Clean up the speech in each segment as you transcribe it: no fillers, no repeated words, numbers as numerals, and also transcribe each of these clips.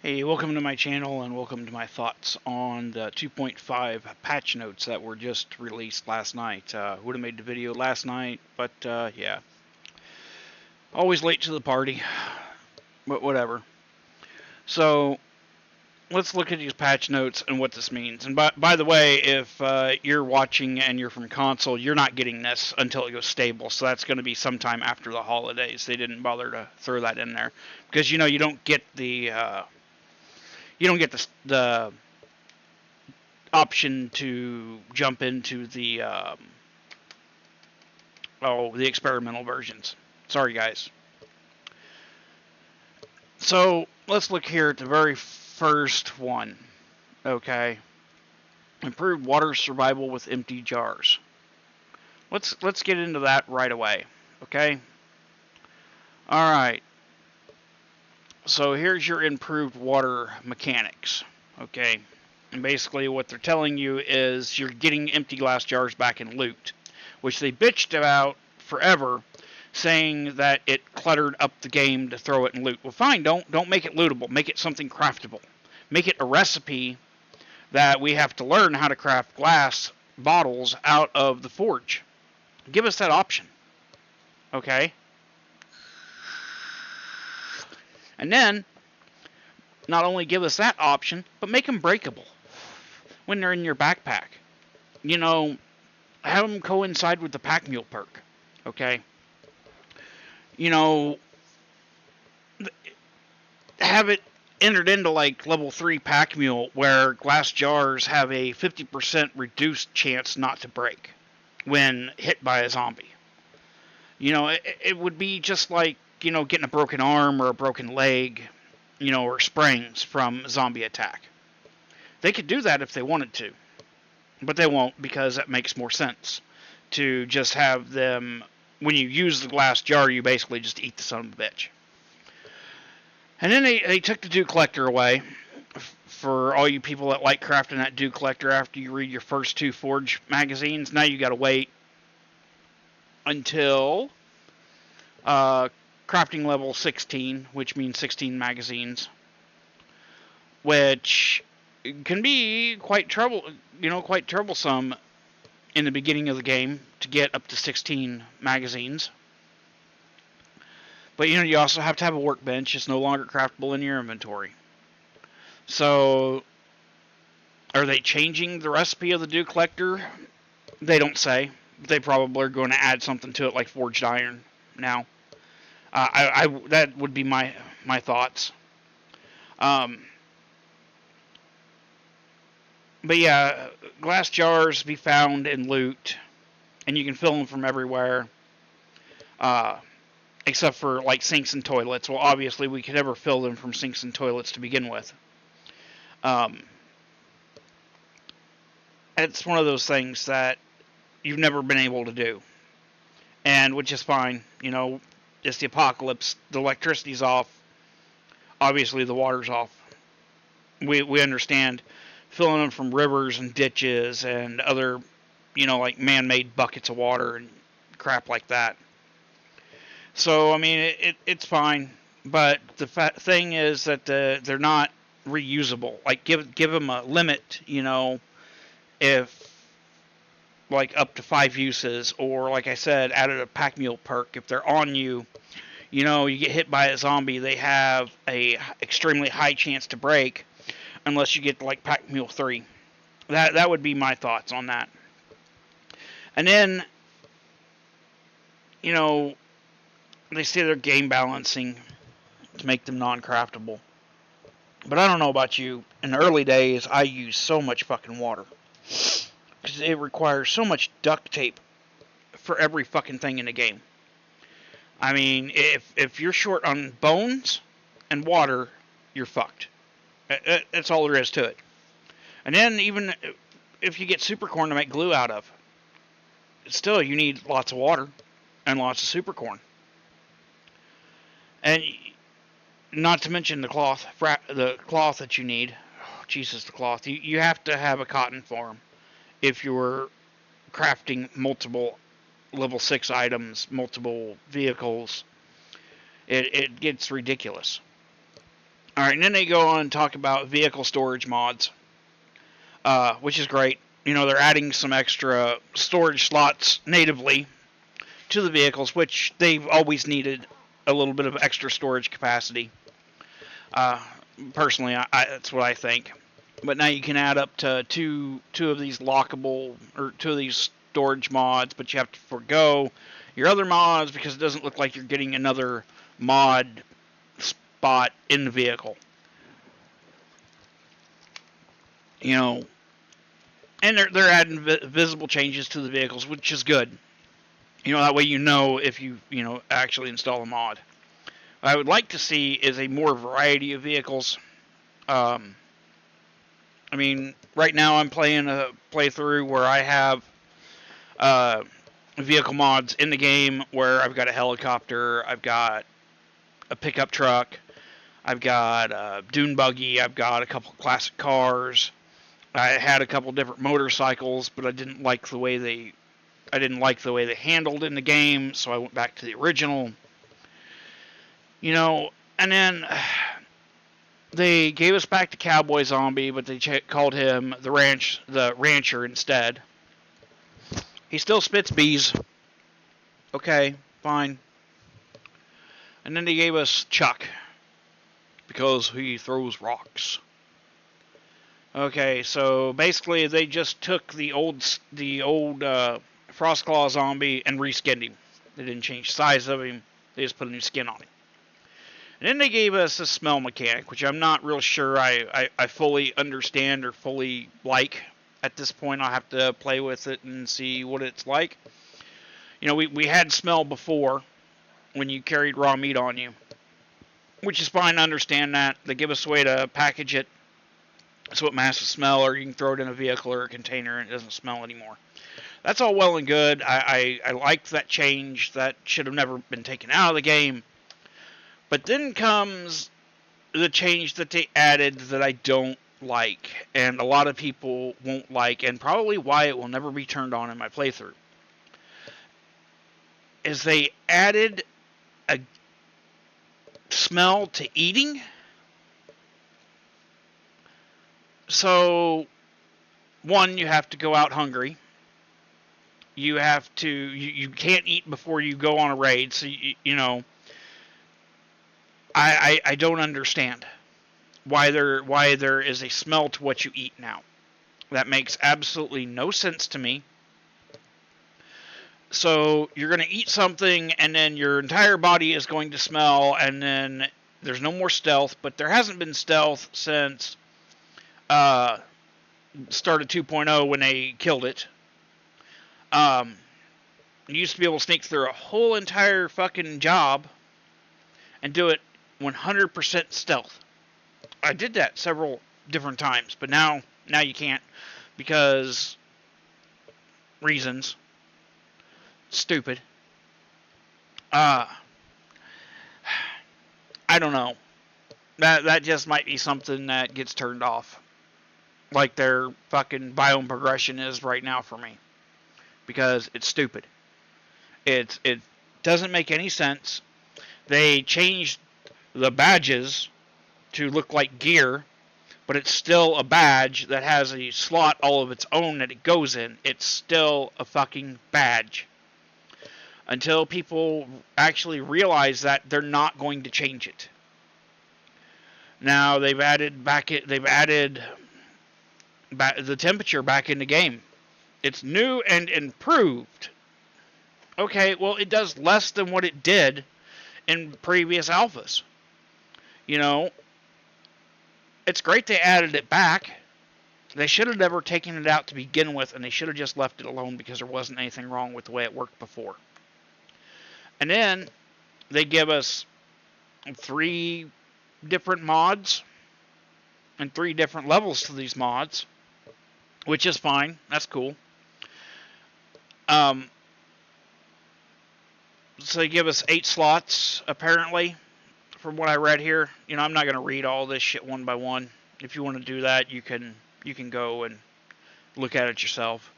Hey, welcome to my channel and welcome to my thoughts on the 2.5 patch notes that were just released last night. Would have made the video last night, but yeah. Always late to the party, but whatever. So, let's look at these patch notes and what this means. And by the way, if you're watching and you're from console, you're not getting this until it goes stable. So that's going to be sometime after the holidays. They didn't bother to throw that in there. Because, you know, you don't get the the option to jump into the the experimental versions. Sorry, guys. So let's look here at the very first one. Okay, improved water survival with empty jars. Let's get into that right away. Okay. All right. So here's your improved water mechanics. Okay. And basically what they're telling you is you're getting empty glass jars back in loot, which they bitched about forever, saying that it cluttered up the game to throw it in loot. Well, fine, don't make it lootable. Make it something craftable. Make it a recipe that we have to learn how to craft glass bottles out of the forge. Give us that option. Okay? And then, not only give us that option, but make them breakable when they're in your backpack. You know, have them coincide with the pack mule perk. Okay? You know, have it entered into like level 3 pack mule where glass jars have a 50% reduced chance not to break when hit by a zombie. You know, it would be just like, you know, getting a broken arm or a broken leg, you know, or springs from a zombie attack. They could do that if they wanted to, but they won't because that makes more sense to just have them, when you use the glass jar, you basically just eat the son of a bitch. And then they took the Dew Collector away for all you people that like crafting that Dew Collector after you read your first 2 Forge magazines. Now you gotta wait until crafting level 16, which means 16 magazines, which can be quite troublesome in the beginning of the game to get up to 16 magazines. But you know, you also have to have a workbench. It's no longer craftable in your inventory. So, are they changing the recipe of the Dew Collector? They don't say. They probably are going to add something to it like forged iron now. That would be my thoughts. But yeah, glass jars be found in loot, and you can fill them from everywhere, except for like sinks and toilets. Well, obviously we could never fill them from sinks and toilets to begin with. It's one of those things that you've never been able to do, and which is fine. You know, it's the apocalypse. The electricity's off. Obviously, the water's off. We understand filling them from rivers and ditches and other, you know, like man-made buckets of water and crap like that. So, I mean, it's fine. But the thing is that they're not reusable. Like, give them a limit, you know, if like up to 5 uses, or like I said, added a pack mule perk. If they're on you, you know, you get hit by a zombie, they have a extremely high chance to break, unless you get like pack mule 3. That would be my thoughts on that. And then, you know, they say they're game balancing to make them non-craftable. But I don't know about you. In the early days, I used so much fucking water. Because it requires so much duct tape for every fucking thing in the game. I mean, if you're short on bones and water, you're fucked. That's all there is to it. And then even if you get super corn to make glue out of, still you need lots of water and lots of super corn. And not to mention the cloth that you need. Oh, Jesus, the cloth. You have to have a cotton farm if you're crafting multiple level 6 items, multiple vehicles. It gets ridiculous. All right, and then they go on and talk about vehicle storage mods, which is great. You know, they're adding some extra storage slots natively to the vehicles, which they've always needed a little bit of extra storage capacity. Uh, Personally, that's what I think. But now you can add up to two of these lockable, or two of these storage mods, but you have to forego your other mods because it doesn't look like you're getting another mod spot in the vehicle. You know, and they're adding visible changes to the vehicles, which is good. You know, that way you know if you actually install a mod. What I would like to see is a more variety of vehicles. I mean, right now I'm playing a playthrough where I have vehicle mods in the game where I've got a helicopter, I've got a pickup truck, I've got a dune buggy, I've got a couple classic cars. I had a couple different motorcycles, but I didn't like the way they handled in the game, so I went back to the original. You know, and then they gave us back to Cowboy Zombie, but they called him the Rancher instead. He still spits bees. Okay, fine. And then they gave us Chuck, because he throws rocks. Okay, so basically they just took the old Frostclaw zombie and reskinned him. They didn't change the size of him. They just put a new skin on him. And then they gave us a smell mechanic, which I'm not real sure I fully understand or fully like. At this point, I'll have to play with it and see what it's like. You know, we had smell before when you carried raw meat on you, which is fine. I understand that. They give us a way to package it so it masks the smell, or you can throw it in a vehicle or a container and it doesn't smell anymore. That's all well and good. I like that change. That should have never been taken out of the game. But then comes the change that they added that I don't like, and a lot of people won't like, and probably why it will never be turned on in my playthrough, is they added a smell to eating. So, one, you have to go out hungry. You have to, you can't eat before you go on a raid, so you know, I don't understand why there is a smell to what you eat now. That makes absolutely no sense to me. So you're going to eat something, and then your entire body is going to smell, and then there's no more stealth. But there hasn't been stealth since Start of 2.0 when they killed it. You used to be able to sneak through a whole entire fucking job and do it 100% stealth. I did that several different times, but now you can't, because reasons. Stupid. I don't know. That just might be something that gets turned off, like their fucking biome progression is right now for me, because it's stupid. It doesn't make any sense. They changed the badges to look like gear, but it's still a badge that has a slot all of its own that it goes in. It's still a fucking badge. Until people actually realize that, they're not going to change it. Now they've added the temperature back in the game. It's new and improved. Okay, well, it does less than what it did in previous alphas. You know, it's great they added it back. They should have never taken it out to begin with, and they should have just left it alone because there wasn't anything wrong with the way it worked before. And then they give us 3 different mods and 3 different levels to these mods, which is fine. That's cool. So they give us 8 slots, apparently, from what I read here. You know, I'm not going to read all this shit one by one. If you want to do that, you can go and look at it yourself.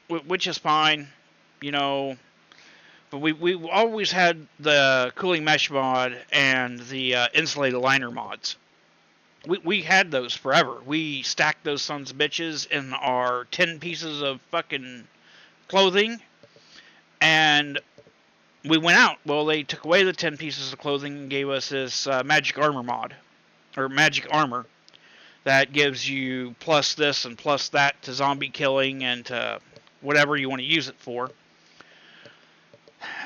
Which is fine. You know, But we always had the cooling mesh mod and the insulated liner mods. We had those forever. We stacked those sons of bitches in our 10 pieces of fucking clothing, and we went out. Well, they took away the 10 pieces of clothing and gave us this magic armor mod, or magic armor, that gives you plus this and plus that to zombie killing and to whatever you want to use it for.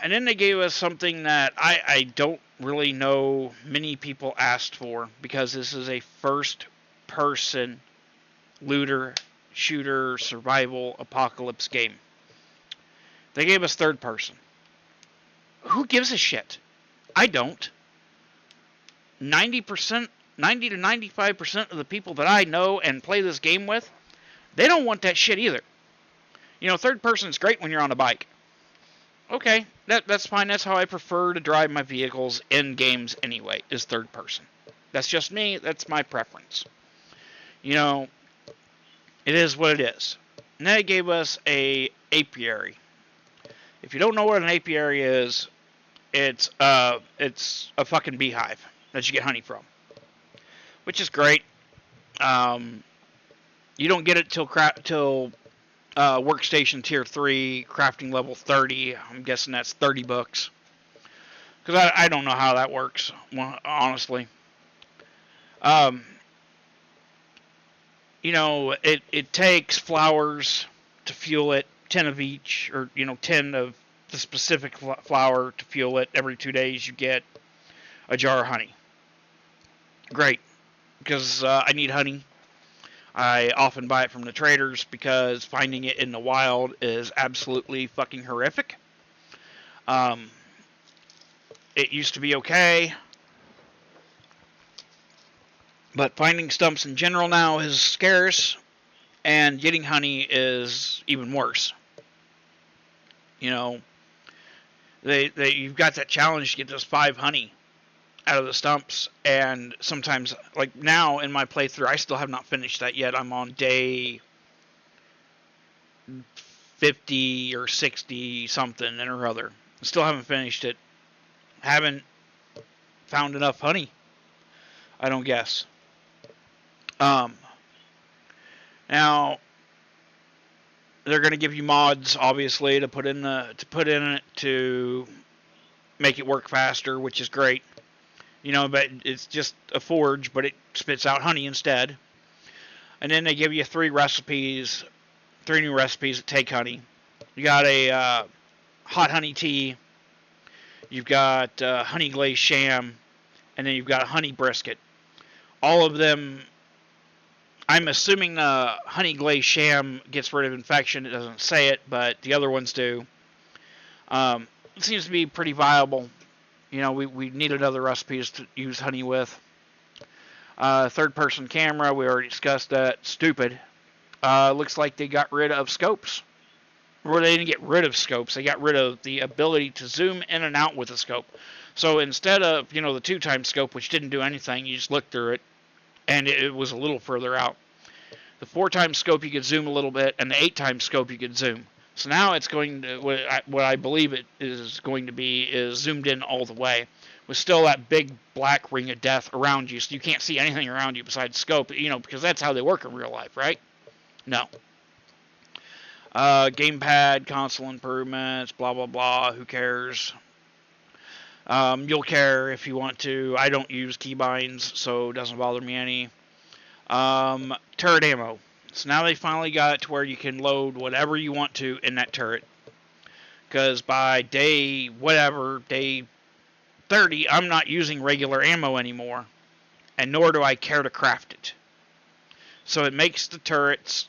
And then they gave us something that I don't really know many people asked for, because this is a first-person looter, shooter, survival, apocalypse game. They gave us third person. Who gives a shit? I don't. 90 to 95% of the people that I know and play this game with, they don't want that shit either. You know, third person is great when you're on a bike. Okay, that's fine. That's how I prefer to drive my vehicles in games anyway, is third person. That's just me. That's my preference. You know, it is what it is. And then it gave us a apiary. If you don't know what an apiary is, it's a fucking beehive that you get honey from, which is great. You don't get it till workstation tier 3, crafting level 30. I'm guessing that's 30 bucks. Because I don't know how that works, honestly. You know, it takes flowers to fuel it, 10 of each, or, 10 of the specific flower to fuel it. Every 2 days you get a jar of honey. Great, because I need honey. I often buy it from the traders because finding it in the wild is absolutely fucking horrific. It used to be okay, but finding stumps in general now is scarce, and getting honey is even worse. You know, you've got that challenge to get those 5 honey out of the stumps, and sometimes, like now in my playthrough, I still have not finished that yet. I'm on day 50 or 60 something or other. I still haven't finished it. Haven't found enough honey, I don't guess. Now they're going to give you mods, obviously, to put in it to make it work faster, which is great. You know, but it's just a forge, but it spits out honey instead. And then they give you 3 new recipes that take honey. You got a hot honey tea. You've got honey glazed sham, and then you've got a honey brisket. All of them, I'm assuming the honey glazed sham gets rid of infection. It doesn't say it, but the other ones do. It seems to be pretty viable. You know, we needed other recipes to use honey with. Third-person camera, we already discussed that. Stupid. Looks like they got rid of scopes. Or they didn't get rid of scopes. They got rid of the ability to zoom in and out with a scope. So instead of, the 2-time scope, which didn't do anything, you just looked through it, and it was a little further out. The 4-time scope, you could zoom a little bit, and the 8-time scope, you could zoom. So now it's going to, what I believe it is going to be, is zoomed in all the way, with still that big black ring of death around you, so you can't see anything around you besides scope, because that's how they work in real life, right? No. Gamepad, console improvements, blah, blah, blah, who cares? You'll care if you want to. I don't use keybinds, so it doesn't bother me any. Turret ammo. So now they finally got it to where you can load whatever you want to in that turret. Because by day 30, I'm not using regular ammo anymore. And nor do I care to craft it. So it makes the turrets...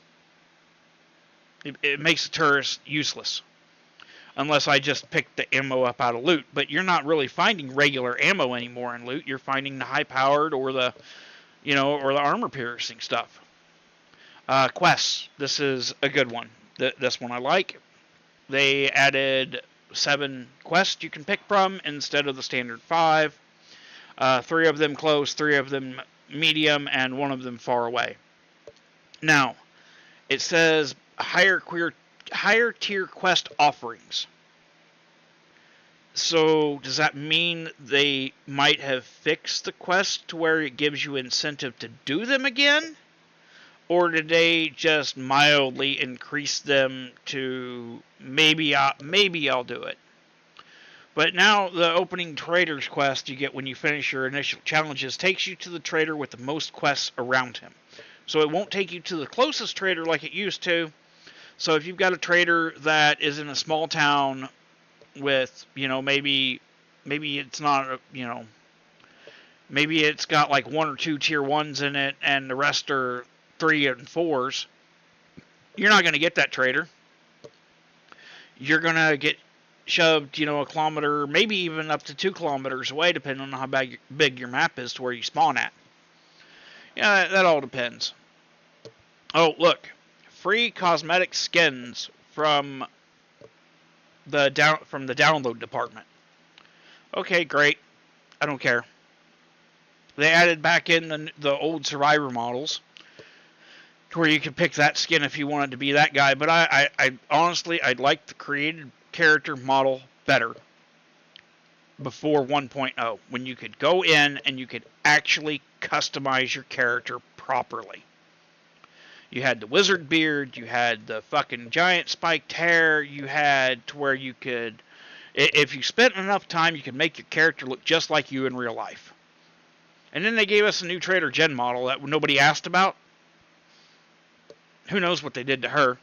It makes the turrets useless. Unless I just pick the ammo up out of loot. But you're not really finding regular ammo anymore in loot. You're finding the high-powered or the... or the armor-piercing stuff. Quests. This is a good one. This one I like. They added 7 quests you can pick from instead of the standard 5. 3 of them close, 3 of them medium, and 1 of them far away. Now, it says higher tier quest offerings. So does that mean they might have fixed the quest to where it gives you incentive to do them again? Or did they just mildly increase them to maybe I'll do it? But now the opening trader's quest you get when you finish your initial challenges takes you to the trader with the most quests around him. So it won't take you to the closest trader like it used to. So if you've got a trader that is in a small town with, maybe it's not, maybe it's got like 1 or 2 tier 1s in it and the rest are 3 and 4s, you're not going to get that trader. You're going to get shoved, a kilometer, maybe even up to 2 kilometers away, depending on how big your map is to where you spawn at. Yeah, that all depends. Oh, look. Free cosmetic skins from the download department. Okay, great. I don't care. They added back in the old Survivor models to where you could pick that skin if you wanted to be that guy. But I honestly, I'd like the created character model better before 1.0, when you could go in and you could actually customize your character properly. You had the wizard beard, you had the fucking giant spiked hair, you had to where you could, if you spent enough time, you could make your character look just like you in real life. And then they gave us a new Trader Jen model that nobody asked about. Who knows what they did to her?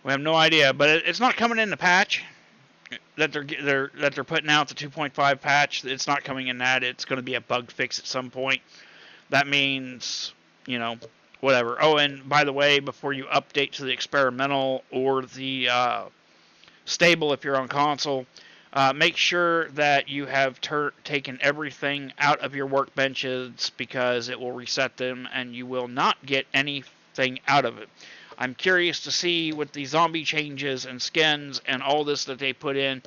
We have no idea, but it's not coming in the patch that they're putting out, the 2.5 patch. It's not coming in that. It's going to be a bug fix at some point. That means, whatever. Oh, and by the way, before you update to the experimental or the stable if you're on console, make sure that you have taken everything out of your workbenches, because it will reset them and you will not get anything out of it. I'm curious to see with the zombie changes and skins and all this that they put in,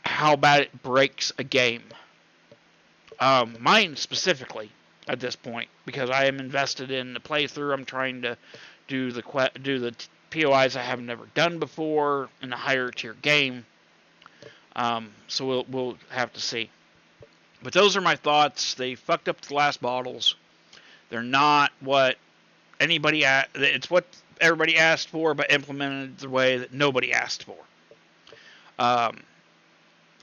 how bad it breaks a game. Mine specifically at this point, because I am invested in the playthrough. I'm trying to do the POIs I have never done before in a higher tier game. So we'll have to see. But those are my thoughts. They fucked up the last bottles. They're not what it's what everybody asked for, but implemented the way that nobody asked for.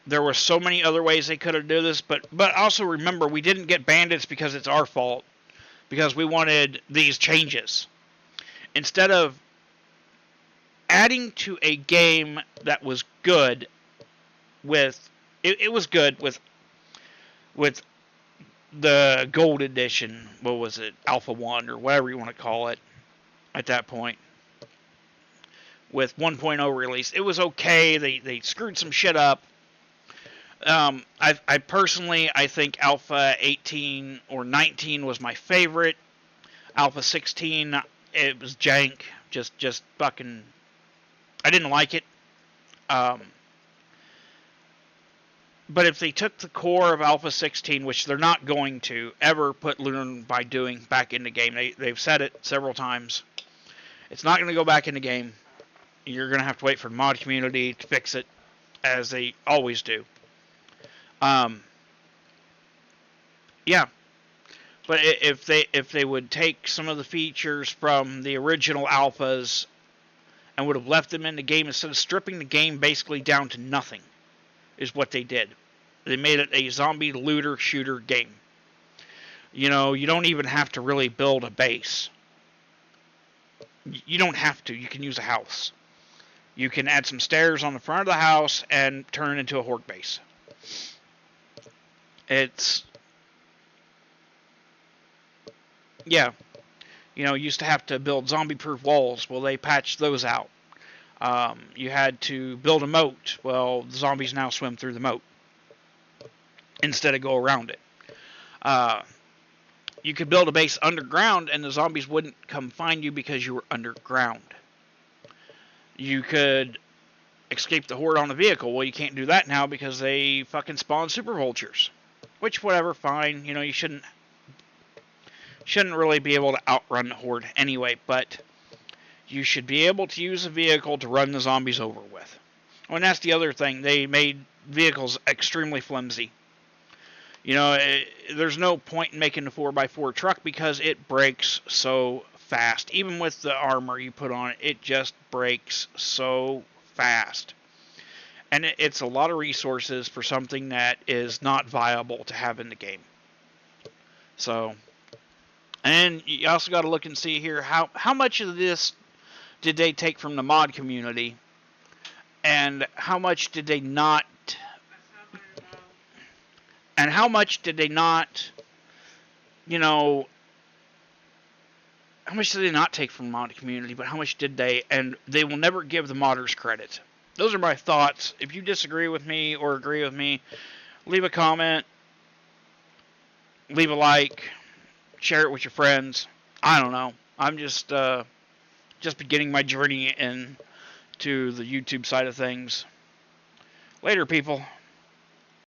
There were so many other ways they could have done this, but also remember, we didn't get bandits because it's our fault, because we wanted these changes. Instead of adding to a game that was good it was good with the gold edition, what was it, Alpha 1 or whatever you want to call it at that point. With 1.0 release, it was okay. They screwed some shit up. I personally think Alpha 18 or 19 was my favorite. Alpha 16, it was jank. Just fucking, I didn't like it. But if they took the core of Alpha 16, which they're not going to ever put Learn by Doing back in the game, they've said it several times. It's not going to go back in the game. You're going to have to wait for the mod community to fix it, as they always do. Yeah. But if they would take some of the features from the original alphas and would have left them in the game instead of stripping the game basically down to nothing, is what they did. They made it a zombie looter shooter game. You don't even have to really build a base. You don't have to. You can use a house. You can add some stairs on the front of the house and turn it into a horde base. It's, yeah. Used to have to build zombie-proof walls. Well, they patched those out. You had to build a moat. Well, the zombies now swim through the moat instead of go around it. You could build a base underground and the zombies wouldn't come find you because you were underground. You could escape the horde on a vehicle. Well, you can't do that now because they fucking spawn super vultures. Which, whatever, fine. You shouldn't really be able to outrun the horde anyway, but you should be able to use a vehicle to run the zombies over with. Well, and that's the other thing. They made vehicles extremely flimsy. There's no point in making the 4x4 truck because it breaks so fast. Even with the armor you put on it, it just breaks so fast. And it's a lot of resources for something that is not viable to have in the game. So, and you also got to look and see here how much of this did they take from the mod community, and how much did they not, and how much did they not, how much did they not take from the mod community, but how much did they, and they will never give the modders credit. Those are my thoughts. If you disagree with me or agree with me, leave a comment, leave a like, share it with your friends. I don't know. I'm just beginning my journey into the YouTube side of things. Later, people.